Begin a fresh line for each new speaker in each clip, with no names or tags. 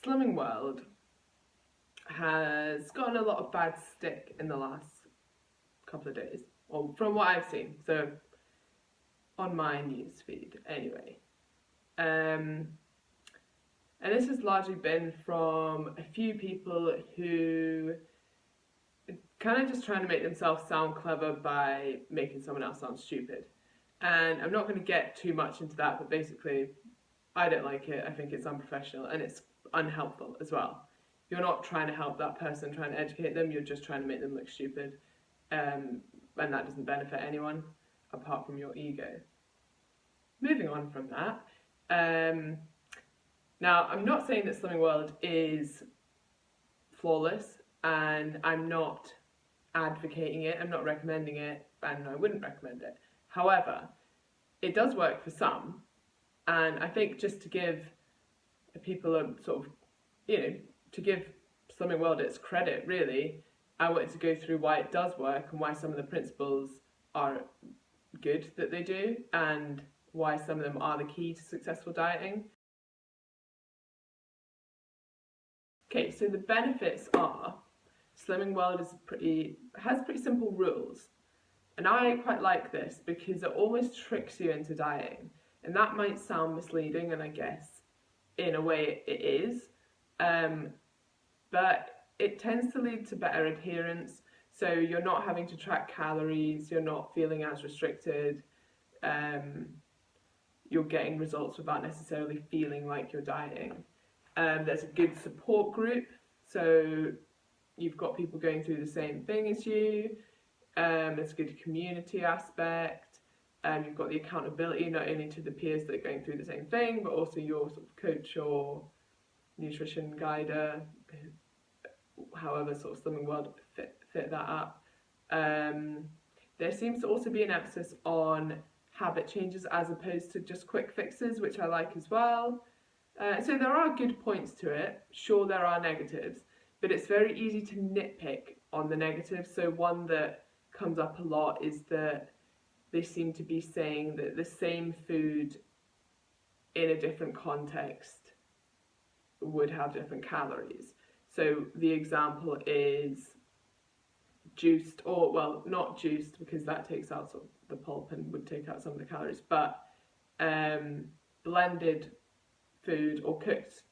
Slimming world has gotten a lot of bad stick in the last couple of days, or from what I've seen, so on my news feed anyway. And this has largely been from a few people who kind of just trying to make themselves sound clever by making someone else sound stupid. And I'm not going to get too much into that, but basically I don't like it. I think it's unprofessional and it's unhelpful as well. You're not trying to help that person, trying to educate them, you're just trying to make them look stupid. And that doesn't benefit anyone apart from your ego. Moving on from that, now I'm not saying that Slimming World is flawless, and I'm not advocating it, I'm not recommending it, and I wouldn't recommend it. However, it does work for some, and I think just to give people a sort of, to give Slimming World its credit really, I wanted to go through why it does work and why some of the principles are good that they do, and why some of them are the key to successful dieting. Okay, so the benefits are Slimming World has pretty simple rules, and I quite like this because it almost tricks you into dieting, and that might sound misleading, and I guess in a way it is, but it tends to lead to better adherence. So you're not having to track calories, you're not feeling as restricted, you're getting results without necessarily feeling like you're dieting. There's a good support group, so you've got people going through the same thing as you. There's a good community aspect. You've got the accountability not only to the peers that are going through the same thing, but also your sort of coach or nutrition guider, however sort of Slimming World fit that up. There seems to also be an emphasis on habit changes as opposed to just quick fixes, which I like as well. So there are good points to it. Sure, there are negatives, but it's very easy to nitpick on the negatives. So one that comes up a lot is that they seem to be saying that the same food in a different context would have different calories. So the example is juiced, or well, not juiced because that takes out sort of the pulp and would take out some of the calories, but blended food or cooked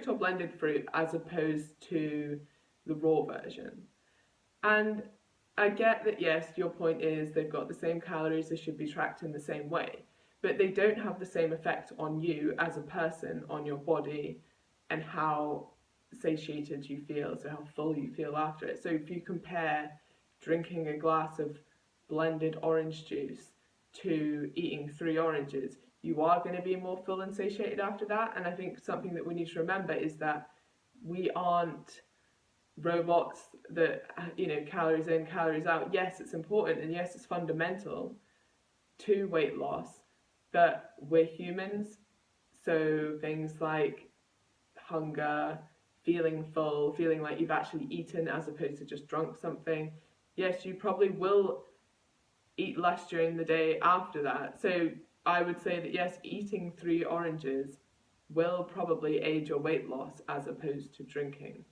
or blended fruit as opposed to the raw version. And I get that, yes, your point is they've got the same calories, they should be tracked in the same way, but they don't have the same effect on you as a person, on your body, and how satiated you feel, so how full you feel after it. So if you compare drinking a glass of blended orange juice to eating 3 oranges, you are going to be more full and satiated after that. And I think something that we need to remember is that we aren't robots that, calories in, calories out. Yes, it's important, and yes, it's fundamental to weight loss, but we're humans, so things like hunger, feeling full, feeling like you've actually eaten as opposed to just drunk something, yes, you probably will eat less during the day after that. So I would say that yes, eating 3 oranges will probably aid your weight loss as opposed to drinking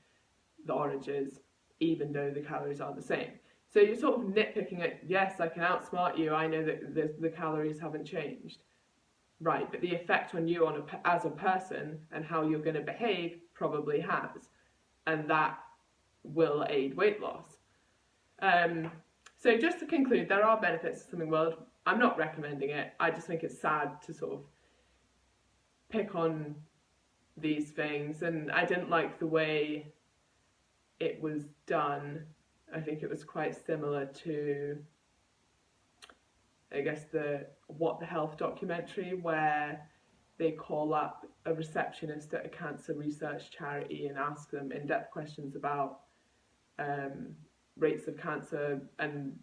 the oranges, even though the calories are the same. So you're sort of nitpicking it. Yes, I can outsmart you, I know that the calories haven't changed. Right, but the effect on you as a person and how you're going to behave probably has, and that will aid weight loss. So just to conclude, there are benefits to Slimming World. I'm not recommending it. I just think it's sad to sort of pick on these things, and I didn't like the way it was done. I think it was quite similar to, I guess, the What the Health documentary, where they call up a receptionist at a cancer research charity and ask them in-depth questions about rates of cancer and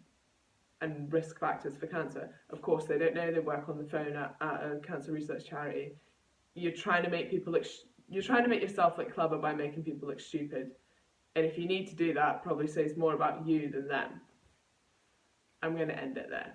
risk factors for cancer. Of course, they don't know. They work on the phone at a cancer research charity. You're trying to make people look. You're trying to make yourself look clever by making people look stupid. And if you need to do that, probably says more about you than them. I'm going to end it there.